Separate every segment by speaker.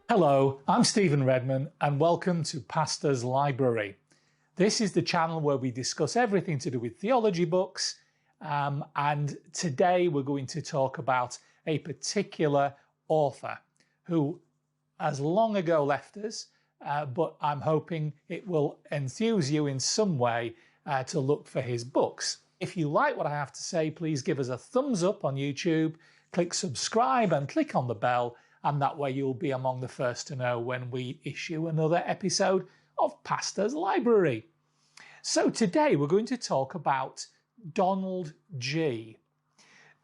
Speaker 1: Hello, I'm Stephen Redman and welcome to Pastor's Library. This is the channel where we discuss everything to do with theology books, and today we're going to talk about a particular author who has long ago left us, but I'm hoping it will enthuse you in some way to look for his books. If you like what I have to say, please give us a thumbs up on YouTube, click subscribe and click on the bell, and that way you'll be among the first to know when we issue another episode of Pastor's Library. So today we're going to talk about Donald G.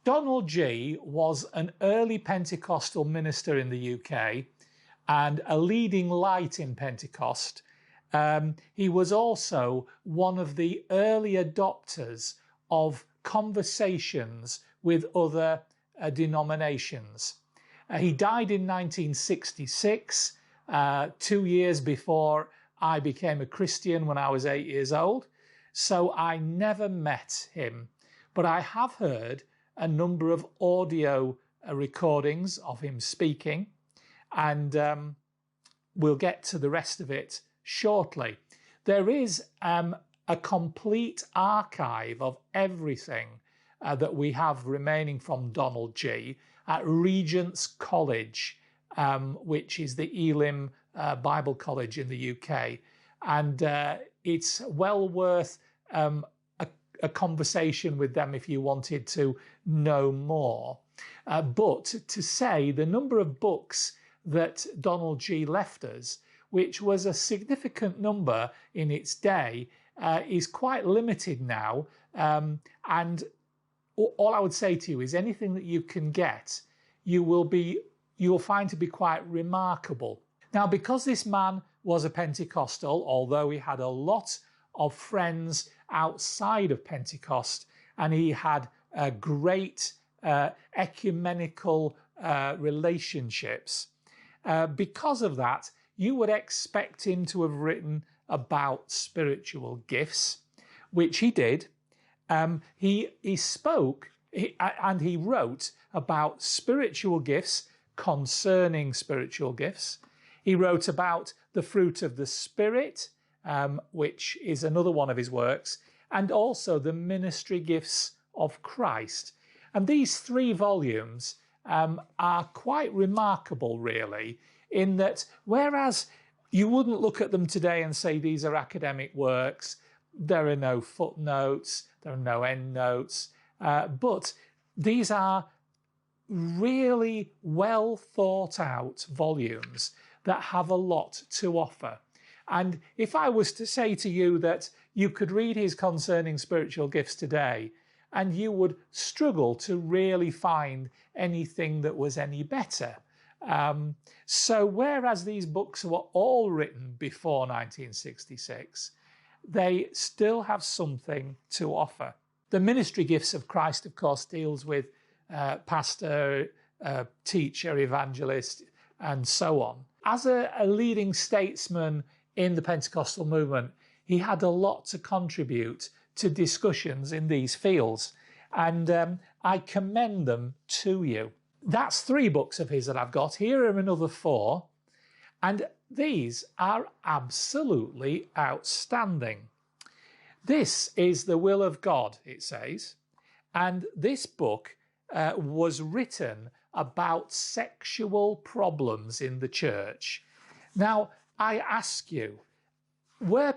Speaker 1: Donald G was an early Pentecostal minister in the UK and a leading light in Pentecost. He was also one of the early adopters of conversations with other denominations. He died in 1966, 2 years before I became a Christian when I was 8 years old. So I never met him, but I have heard a number of audio recordings of him speaking, and we'll get to the rest of it shortly. There is a complete archive of everything that we have remaining from Donald G at Regent's College, which is the Elim Bible College in the UK. And it's well worth a conversation with them if you wanted to know more. But to say the number of books that Donald G left us, which was a significant number in its day, is quite limited now. And all I would say to you is anything that you can get, you'll find to be quite remarkable. Now, because this man was a Pentecostal, although he had a lot of friends outside of Pentecost, and he had great ecumenical relationships, because of that, you would expect him to have written about spiritual gifts, which he did. He spoke and he wrote about spiritual gifts concerning spiritual gifts. He wrote about the fruit of the Spirit, which is another one of his works, and also the ministry gifts of Christ. And these 3 volumes are quite remarkable, really, in that whereas you wouldn't look at them today and say these are academic works, there are no footnotes, there are no endnotes, but these are really well thought out volumes that have a lot to offer. And if I was to say to you that you could read his Concerning Spiritual Gifts today, and you would struggle to really find anything that was any better. So whereas these books were all written before 1966, they still have something to offer. The ministry gifts of Christ, of course, deals with pastor, teacher, evangelist, and so on. As a leading statesman in the Pentecostal movement, he had a lot to contribute to discussions in these fields, and I commend them to you. That's 3 books of his that I've got. Here are another 4. And these are absolutely outstanding. This is the will of God, it says. And this book was written about sexual problems in the church. Now, I ask you, were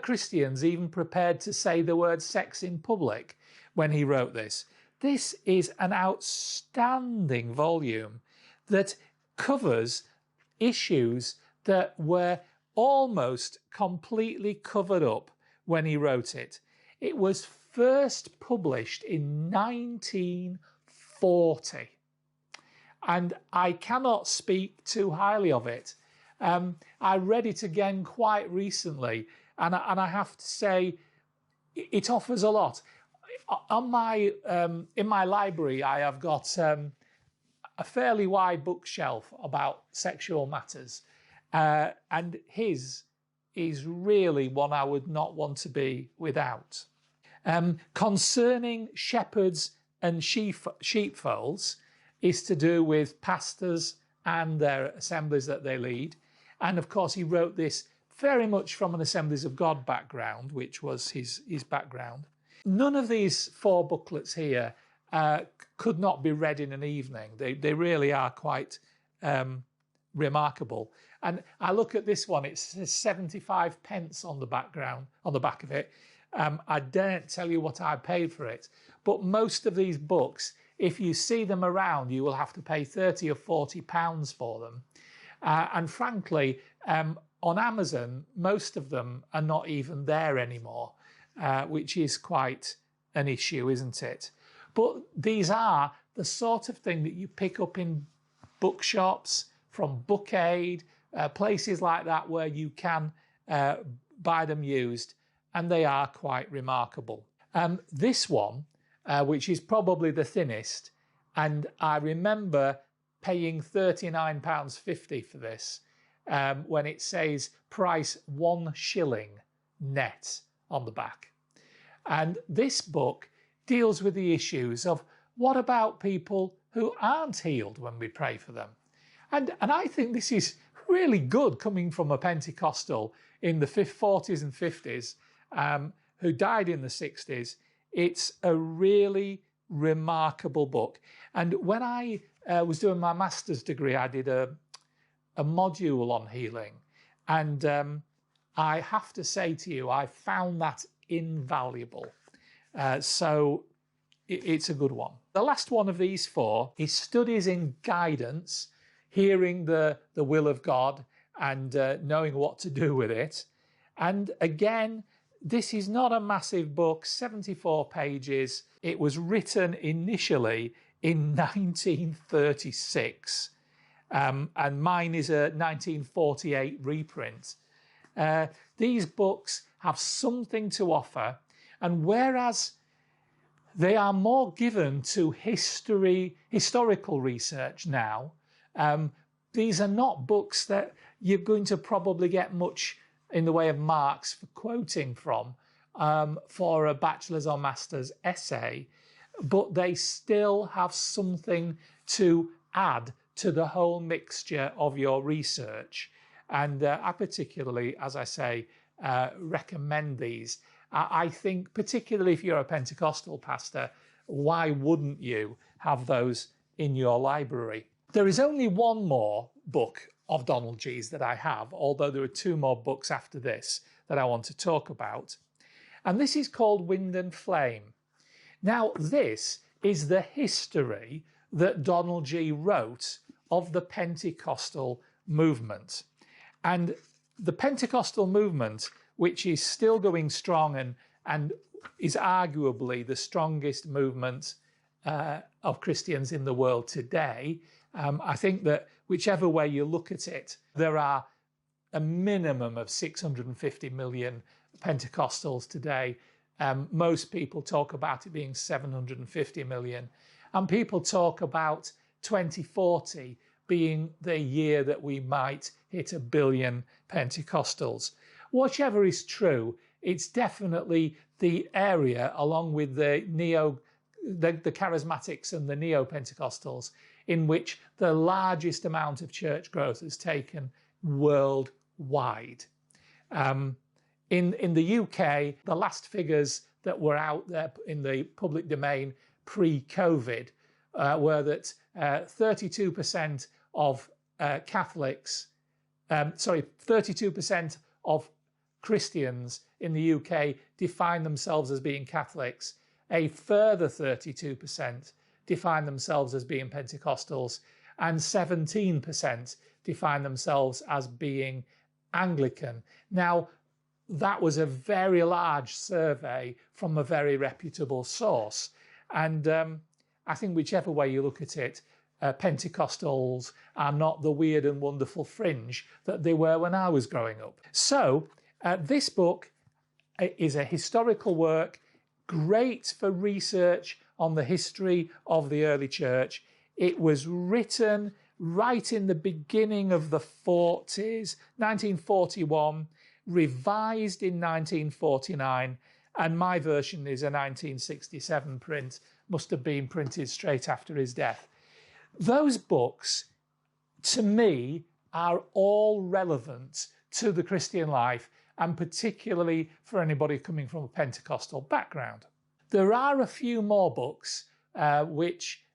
Speaker 1: Christians even prepared to say the word sex in public when he wrote this? This is an outstanding volume that covers issues that were almost completely covered up when he wrote it. It was first published in 1940, and I cannot speak too highly of it. I read it again quite recently, and I have to say it offers a lot. On in my library, I have got a fairly wide bookshelf about sexual matters, and his is really one I would not want to be without. Concerning shepherds and sheepfolds is to do with pastors and their assemblies that they lead. And of course, he wrote this very much from an Assemblies of God background, which was his background. None of these 4 booklets here could not be read in an evening. They really are quite remarkable. And I look at this one, it says 75 pence on the back of it. I daren't tell you what I paid for it, but most of these books, if you see them around, you will have to pay 30 or 40 pounds for them. And frankly, on Amazon, most of them are not even there anymore, which is quite an issue, isn't it? But these are the sort of thing that you pick up in bookshops, from Book Aid, places like that where you can buy them used, and they are quite remarkable. This one, which is probably the thinnest, and I remember paying £39.50 for this, when it says price 1 shilling net on the back. And this book deals with the issues of what about people who aren't healed when we pray for them? And I think this is really good coming from a Pentecostal in the 40s and 50s who died in the 60s. It's a really remarkable book. And when I was doing my master's degree, I did a module on healing. And I have to say to you, I found that invaluable. So it's a good one. The last one of these 4 is Studies in Guidance, Hearing the Will of God and Knowing What to Do with It. And again, this is not a massive book, 74 pages. It was written initially in 1936, and mine is a 1948 reprint. These books have something to offer, and whereas they are more given to historical research now, these are not books that you're going to probably get much in the way of marks for quoting from for a bachelor's or master's essay, but they still have something to add to the whole mixture of your research. And I particularly, as I say, recommend these. I think particularly if you're a Pentecostal pastor, why wouldn't you have those in your library? There is only one more book of Donald G's that I have, although there are 2 more books after this that I want to talk about. And this is called Wind and Flame. Now, this is the history that Donald G wrote of the Pentecostal movement. And the Pentecostal movement, which is still going strong and is arguably the strongest movement of Christians in the world today, I think that whichever way you look at it, there are a minimum of 650 million Pentecostals today. Most people talk about it being 750 million. And people talk about 2040 being the year that we might hit 1 billion Pentecostals. Whichever is true, it's definitely the area, along with the charismatics and the neo-Pentecostals, in which the largest amount of church growth has taken worldwide. In the UK, the last figures that were out there in the public domain pre-COVID were that 32% of 32% of Christians in the UK define themselves as being Catholics. A further 32% define themselves as being Pentecostals, and 17% define themselves as being Anglican. Now, that was a very large survey from a very reputable source. And I think whichever way you look at it, Pentecostals are not the weird and wonderful fringe that they were when I was growing up. So this book is a historical work, great for research on the history of the early church. It was written right in the beginning of the 40s, 1941, revised in 1949, and my version is a 1967 print, must have been printed straight after his death. Those books to me, are all relevant to the Christian life, and particularly for anybody coming from a Pentecostal background. There are a few more books which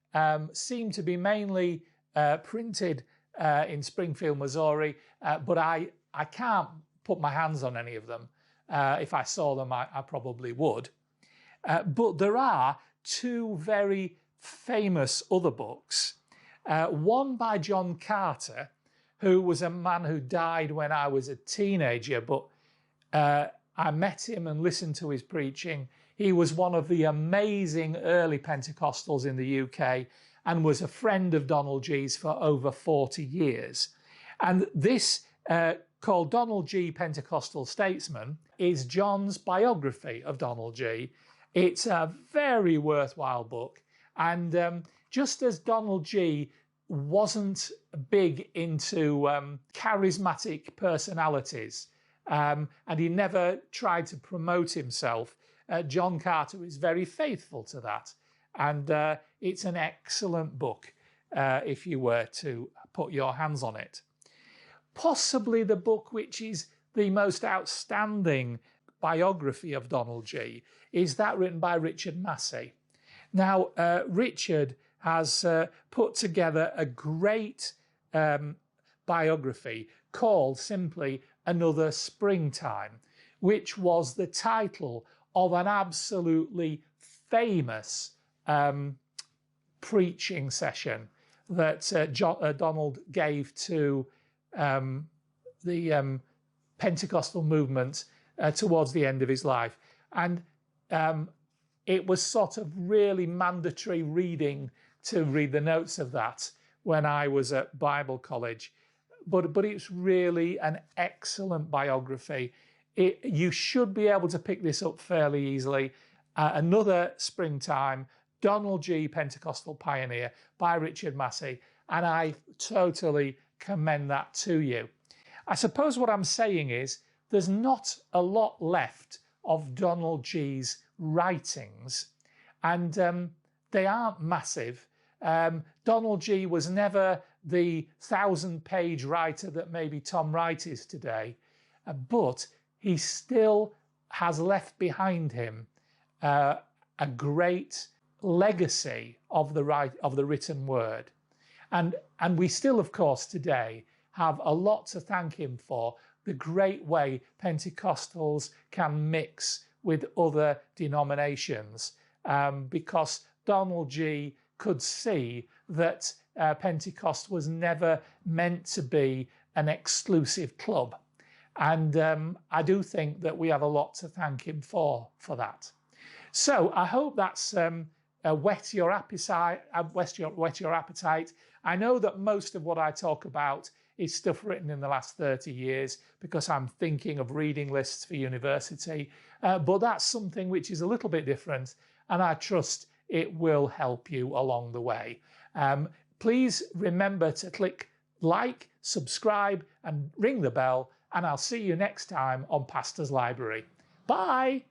Speaker 1: seem to be mainly printed in Springfield, Missouri, but I can't put my hands on any of them. If I saw them, I probably would. But there are two very famous other books. One by John Carter, who was a man who died when I was a teenager, but I met him and listened to his preaching. He was one of the amazing early Pentecostals in the UK and was a friend of Donald G's for over 40 years. And this, called Donald G. Pentecostal Statesman, is John's biography of Donald G. It's a very worthwhile book. And just as Donald G wasn't big into charismatic personalities, and he never tried to promote himself, John Carter is very faithful to that. And it's an excellent book if you were to put your hands on it. Possibly the book which is the most outstanding biography of Donald G is that written by Richard Massey. Now, Richard has put together a great biography called simply Another Springtime, which was the title of an absolutely famous preaching session that Donald gave to the Pentecostal movement towards the end of his life. And it was sort of really mandatory reading to read the notes of that when I was at Bible college. But it's really an excellent biography. You should be able to pick this up fairly easily. Another Springtime, Donald G. Pentecostal Pioneer by Richard Massey, and I totally commend that to you. I suppose what I'm saying is there's not a lot left of Donald G's writings, and they aren't massive. Donald G was never the 1,000-page writer that maybe Tom Wright is today, but he still has left behind him a great legacy of the written word. And we still, of course, today have a lot to thank him for, the great way Pentecostals can mix with other denominations, because Donald G could see that Pentecost was never meant to be an exclusive club. And I do think that we have a lot to thank him for that. So I hope that's whet your appetite. I know that most of what I talk about is stuff written in the last 30 years because I'm thinking of reading lists for university, but that's something which is a little bit different, and I trust it will help you along the way. Please remember to click like, subscribe, and ring the bell, and I'll see you next time on Pastor's Library. Bye!